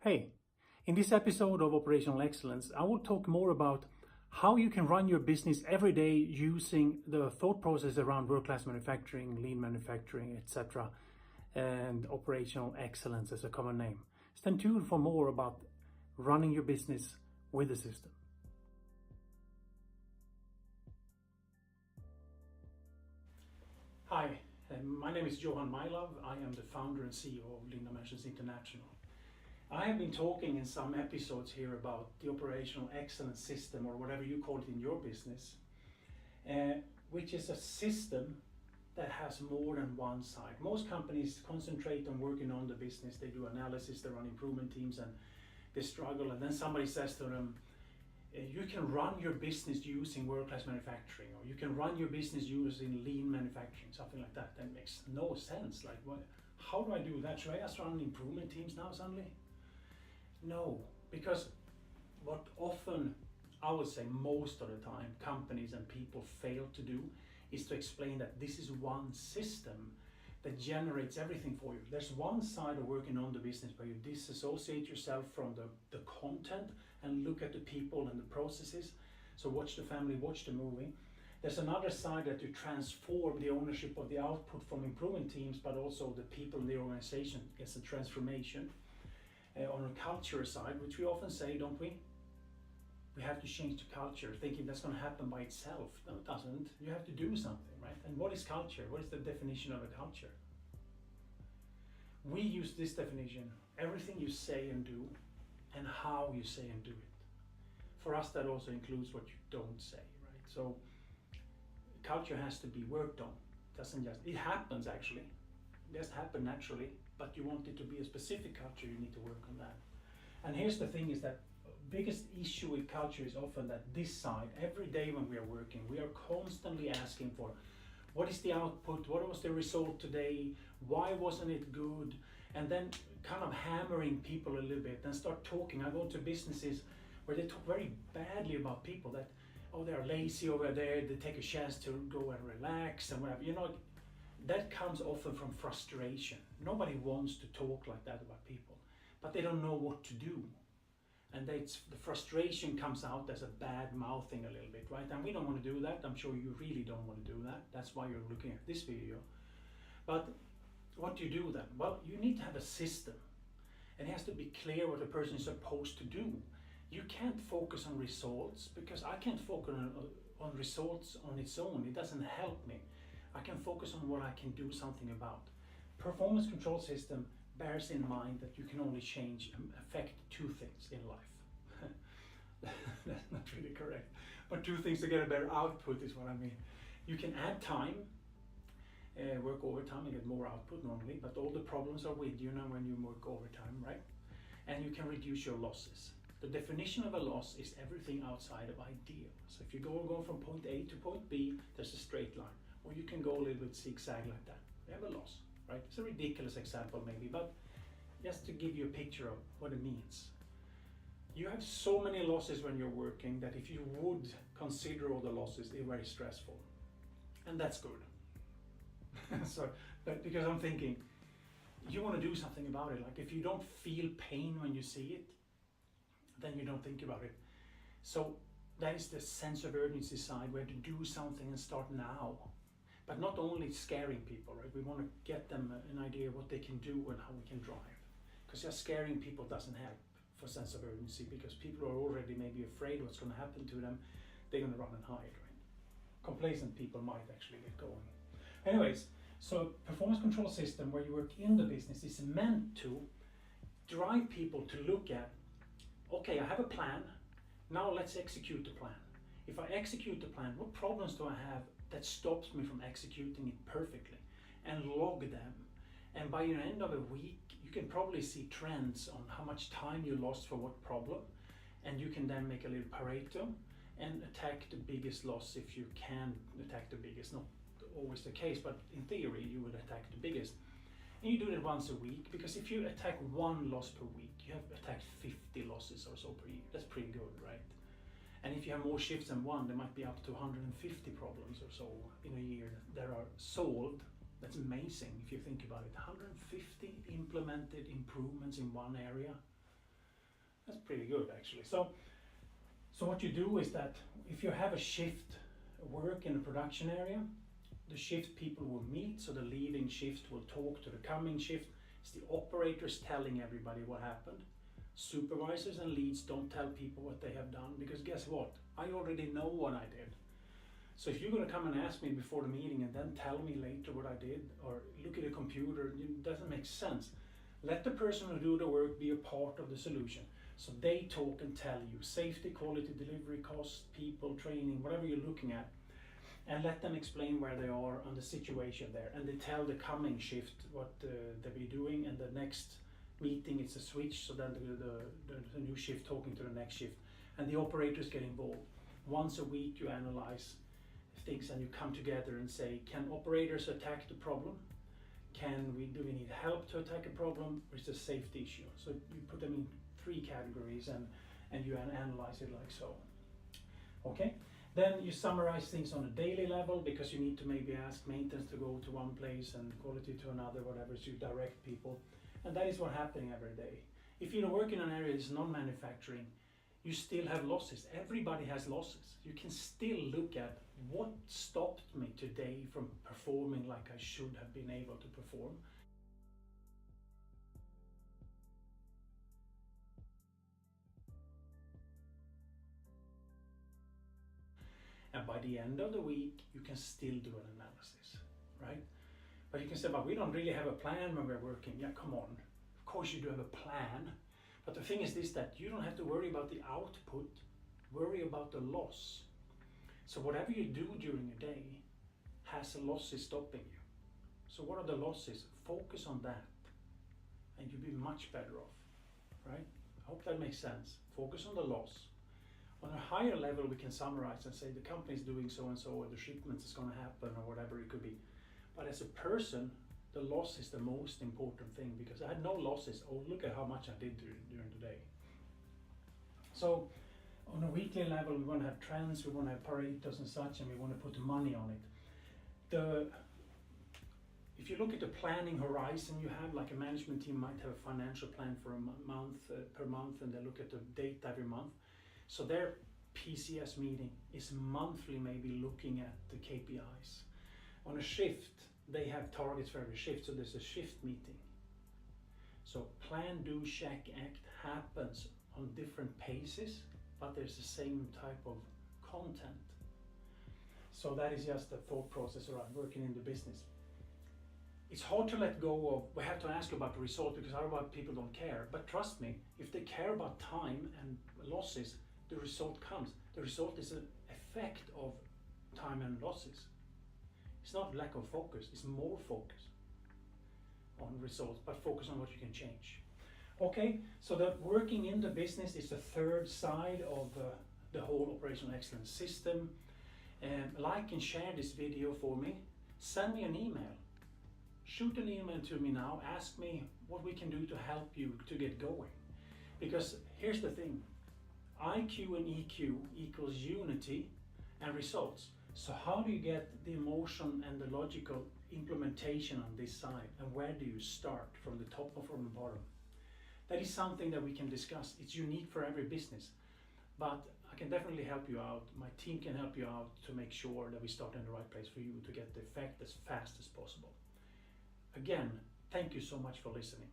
Hey, in this episode of Operational Excellence, I will talk more about how you can run your business every day using the thought process around world-class manufacturing, lean manufacturing, etc., and operational excellence as a common name. Stay tuned for more about running your business with the system. Hi, my name is Johan Mylov. I am the founder and CEO of Lean Dimensions International. I have been talking in some episodes here about the operational excellence system, or whatever you call it in your business, which is a system that has more than one side. Most companies concentrate on working on the business. They do analysis, they run improvement teams, and they struggle. And then somebody says to them, you can run your business using world-class manufacturing, or you can run your business using lean manufacturing, something like that. That makes no sense. Like, what? How do I do that? Should I just run improvement teams now suddenly? No, because what often, I would say most of the time, companies and people fail to do is to explain that this is one system that generates everything for you. There's one side of working on the business where you disassociate yourself from the content and look at the people and the processes. So watch the family, watch the movie. There's another side that you transform the ownership of the output from improvement teams, but also the people in the organization. It's a transformation. On a culture side, which we often say, don't we? We have to change the culture, thinking that's going to happen by itself. No, it doesn't. You have to do something, right? And what is culture? What is the definition of a culture? We use this definition: everything you say and do, and how you say and do it. For us, that also includes what you don't say, right? So culture has to be worked on. It doesn't just, it happens actually. It just happens naturally, but you want it to be a specific culture, you need to work on that. And here's the thing, is that biggest issue with culture is often that this side, every day when we are working, we are constantly asking for what is the output, what was the result today, why wasn't it good, and then kind of hammering people a little bit and start talking. I go to businesses where they talk very badly about people, that, oh, they're lazy over there, they take a chance to go and relax and whatever. You know, that comes often from frustration. Nobody wants to talk like that about people, but they don't know what to do. And the frustration comes out as a bad mouthing a little bit, right? And we don't want to do that. I'm sure you really don't want to do that. That's why you're looking at this video. But what do you do then? Well, you need to have a system. And it has to be clear what a person is supposed to do. You can't focus on results, because I can't focus on results on its own. It doesn't help me. I can focus on what I can do something about. Performance control system bears in mind that you can only change and affect two things in life. That's not really correct, but two things to get a better output is what I mean. You can add time, work overtime and get more output normally, but all the problems are with you now when you work overtime, right? And you can reduce your losses. The definition of a loss is everything outside of ideal. So if you go from point A to point B, there's a straight line. Or you can go a little bit zigzag like that. You have a loss, right? It's a ridiculous example maybe, but just to give you a picture of what it means. You have so many losses when you're working that if you would consider all the losses, they're very stressful. And that's good. But because I'm thinking, you want to do something about it. Like if you don't feel pain when you see it, then you don't think about it. So that is the sense of urgency side, where to do something and start now. But not only scaring people, right? We want to get them an idea of what they can do and how we can drive. Because just scaring people doesn't help for sense of urgency, because people are already maybe afraid what's going to happen to them. They're going to run and hide, right? Complacent people might actually get going. Anyways, so performance control system where you work in the business is meant to drive people to look at, okay, I have a plan, now let's execute the plan. If I execute the plan, what problems do I have that stops me from executing it perfectly? And log them. And by the end of a week, you can probably see trends on how much time you lost for what problem. And you can then make a little Pareto and attack the biggest loss if you can attack the biggest. Not always the case, but in theory, you would attack the biggest. And you do it once a week, because if you attack one loss per week, you have attacked 50 losses or so per year. That's pretty good, right? And if you have more shifts than one, there might be up to 150 problems or so in a year that are solved. That's amazing if you think about it. 150 implemented improvements in one area. That's pretty good actually. So what you do is that if you have a shift work in a production area, the shift people will meet, so the leaving shift will talk to the coming shift. It's the operators telling everybody what happened. Supervisors and leads don't tell people what they have done, because guess what? I already know what I did. So if you're going to come and ask me before the meeting and then tell me later what I did, or look at a computer, it doesn't make sense. Let the person who do the work be a part of the solution. So they talk and tell you safety, quality, delivery, cost, people, training, whatever you're looking at, and let them explain where they are on the situation there. And they tell the coming shift what they'll be doing, and the next meeting it's a switch, so then the new shift talking to the next shift. And the operators get involved. Once a week you analyze things and you come together and say, can operators attack the problem? Do we need help to attack a problem, or is it a safety issue? So you put them in 3 categories and you analyze it like so. Okay, then you summarize things on a daily level, because you need to maybe ask maintenance to go to one place and quality to another, whatever, so you direct people. And that is what's happening every day. If you work in an area that's non-manufacturing, you still have losses. Everybody has losses. You can still look at what stopped me today from performing like I should have been able to perform. And by the end of the week, you can still do an analysis, right? But you can say, but we don't really have a plan when we're working. Yeah, come on. Of course you do have a plan. But the thing is this, that you don't have to worry about the output, worry about the loss. So whatever you do during a day has losses stopping you. So what are the losses? Focus on that and you'll be much better off, right? I hope that makes sense. Focus on the loss. On a higher level, we can summarize and say the company is doing so and so, or the shipments is going to happen, or whatever it could be. But as a person, the loss is the most important thing, because I had no losses. Oh, look at how much I did during the day. So on a weekly level, we want to have trends, we want to have Paretos and such, and we want to put money on it. If you look at the planning horizon you have, like a management team might have a financial plan for a month, per month, and they look at the data every month. So their PCS meeting is monthly, maybe looking at the KPIs. On a shift, they have targets for every shift, so there's a shift meeting. So plan, do, check, act happens on different paces, but there's the same type of content. So that is just the thought process around working in the business. It's hard to let go of, we have to ask about the result, because otherwise people don't care. But trust me, if they care about time and losses, the result comes. The result is an effect of time and losses. It's not lack of focus, it's more focus on results, but focus on what you can change. Okay, so the working in the business is the third side of the whole operational excellence system. Like and share this video for me. Send me an email. Shoot an email to me now. Ask me what we can do to help you to get going. Because here's the thing. IQ and EQ equals unity and results. So how do you get the emotion and the logical implementation on this side? And where do you start? From the top or from the bottom? That is something that we can discuss. It's unique for every business. But I can definitely help you out. My team can help you out to make sure that we start in the right place for you to get the effect as fast as possible. Again, thank you so much for listening.